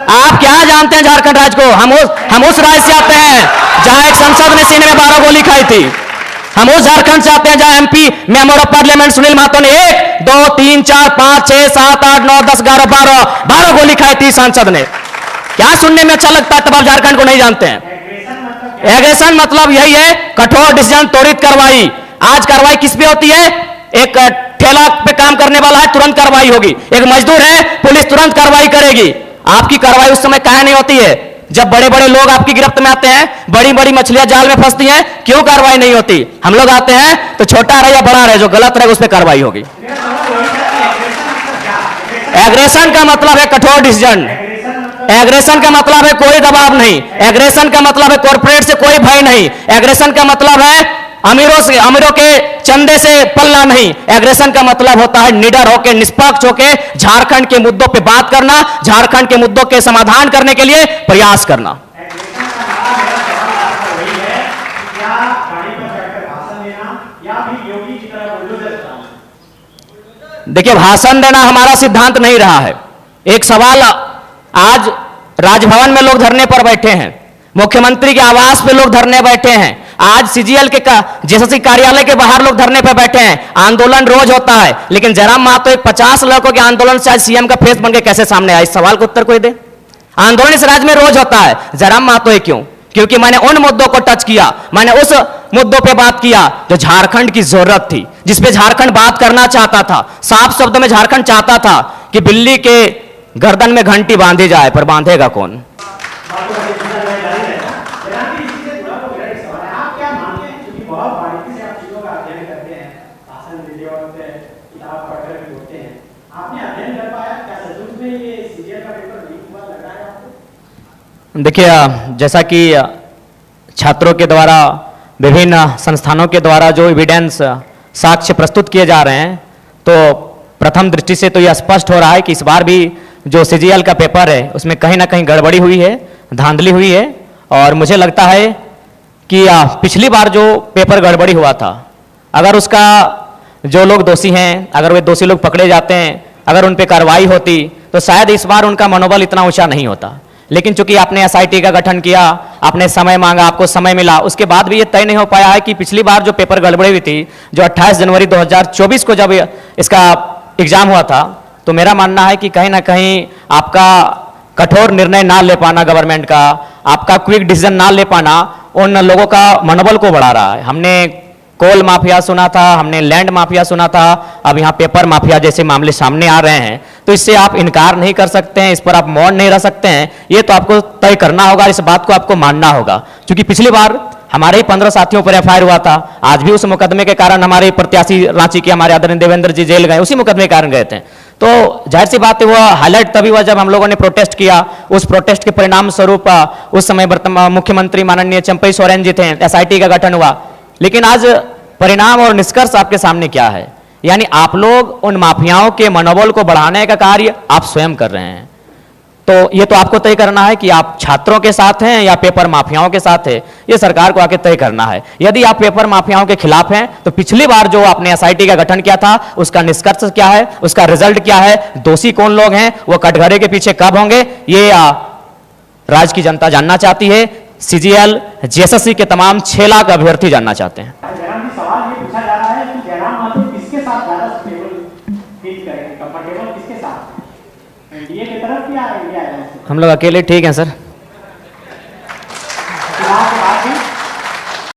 आप क्या जानते हैं झारखंड राज्य को? हम उस राज्य से आते हैं जहां एक सांसद ने सीने में 12 गोली खाई थी। हम उस झारखंड से आते हैं जहां MP member of parliament Sunil Mahto ने 1 2 3 4 5 6 7 8 9 10 11 12 गोली खाई थी सांसद ने। क्या सुनने में अच्छा लगता है, तब आप झारखंड को नहीं जानते हैं। एग्रेशन मतलब यही है, कठोर डिसीजन, त्वरित कार्रवाई। आज कार्रवाई किस पे होती है? एक ठेला पे काम करने वाला है, तुरंत कार्रवाई होगी। एक मजदूर है, पुलिस तुरंत कार्रवाई करेगी। आपकी कार्रवाई उस समय काहे नहीं होती है? जब बड़े बड़े लोग आपकी गिरफ्त में आते हैं, बड़ी बड़ी मछलियां जाल में फंसती हैं, क्यों कार्रवाई नहीं होती? हम लोग आते हैं तो छोटा रहे या बड़ा रहे, जो गलत रहे उस पर कार्रवाई होगी। एग्रेशन का मतलब है कठोर डिसीजन। एग्रेशन का मतलब है कोई दबाव नहीं। एग्रेशन का मतलब है कॉर्पोरेट से कोई भय नहीं। एग्रेशन का मतलब है अमीरों के चंदे से पल्ला नहीं। एग्रेशन का मतलब होता है निडर होकर, निष्पक्ष होकर झारखंड के मुद्दों पे बात करना, झारखंड के मुद्दों के समाधान करने के लिए प्रयास करना। देखिए, भाषण देना हमारा सिद्धांत नहीं रहा है। एक सवाल, आज राजभवन में लोग धरने पर बैठे हैं, मुख्यमंत्री के आवास पे लोग धरने बैठे हैं, आज सीजीएल के जेएसएससी कार्यालय के बाहर लोग धरने पर बैठे हैं। आंदोलन रोज होता है, लेकिन जयराम महतो एक 50 लड़कों के आंदोलन से आज सीएम का फेस बन के कैसे सामने आया? इस सवाल को उत्तर कोई दे। आंदोलन इस राज्य में रोज होता है, जयराम महतो क्यों? क्योंकि मैंने उन मुद्दों को टच किया, मैंने उस मुद्दों पे बात किया जो झारखंड की जरूरत थी, जिसपे झारखंड बात करना चाहता था। साफ शब्दों में झारखंड चाहता था कि बिल्ली के गर्दन में घंटी बांधी जाए, पर बांधेगा कौन? देखिए, जैसा कि छात्रों के द्वारा, विभिन्न संस्थानों के द्वारा जो एविडेंस, साक्ष्य प्रस्तुत किए जा रहे हैं, तो प्रथम दृष्टि से तो यह स्पष्ट हो रहा है कि इस बार भी जो सीजीएल का पेपर है उसमें कहीं ना कहीं गड़बड़ी हुई है, धांधली हुई है। और मुझे लगता है कि पिछली बार जो पेपर गड़बड़ी हुआ था, अगर उसका जो लोग दोषी हैं, अगर वे दोषी लोग पकड़े जाते हैं, अगर उन पर कार्रवाई होती, तो शायद इस बार उनका मनोबल इतना ऊंचा नहीं होता। लेकिन चूंकि आपने एसआईटी का गठन किया, आपने समय मांगा, आपको समय मिला, उसके बाद भी ये तय नहीं हो पाया है कि पिछली बार जो पेपर गड़बड़ी हुई थी, जो 28 जनवरी 2024 को जब इसका एग्जाम हुआ था, तो मेरा मानना है कि कहीं ना कहीं आपका कठोर निर्णय ना ले पाना गवर्नमेंट का, आपका क्विक डिसीजन ना ले पाना उन लोगों का मनोबल को बढ़ा रहा है। हमने कोल माफिया सुना था, हमने लैंड माफिया सुना था, अब यहाँ पेपर माफिया जैसे मामले सामने आ रहे हैं। तो इससे आप इनकार नहीं कर सकते हैं, इस पर आप मौन नहीं रह सकते हैं। ये तो आपको तय करना होगा, इस बात को आपको मानना होगा। क्योंकि पिछली बार हमारे ही 15 साथियों पर एफआईआर हुआ था, आज भी उस मुकदमे के कारण हमारे प्रत्याशी रांची के हमारे आदरणीय देवेंद्र जी जेल गए, उसी मुकदमे के कारण गए थे। तो जाहिर सी बात है, वह हाईलाइट तभी हुआ जब हम लोगों ने प्रोटेस्ट किया। उस प्रोटेस्ट के परिणाम स्वरूप उस समय वर्तमान मुख्यमंत्री माननीय चंपई सोरेन जी थे, एसआईटी का गठन हुआ। लेकिन आज परिणाम और निष्कर्ष आपके सामने क्या है? यानी आप लोग उन माफियाओं के मनोबल को बढ़ाने का कार्य आप स्वयं कर रहे हैं। तो ये तो आपको तय करना है कि आप छात्रों के साथ हैं या पेपर माफियाओं के साथ है, ये सरकार को आके तय करना है। यदि आप पेपर माफियाओं के खिलाफ हैं, तो पिछली बार जो आपने एसआईटी का गठन किया था, उसका निष्कर्ष क्या है, उसका रिजल्ट क्या है, दोषी कौन लोग हैं, वो कटघरे के पीछे कब होंगे, ये राज्य की जनता जानना चाहती है। सीजीएल जेएसएससी के तमाम 6 लाख अभ्यर्थी जानना चाहते हैं। सवाल ये पूछा जा रहा है कि जयराम महतो किसके साथ ज्यादा फील करेंगे, कंफर्टेबल किसके साथ, एनडीए की तरफ या इंडिया अलायंस? हम लोग अकेले ठीक हैं सर। चुनाव के बाद भी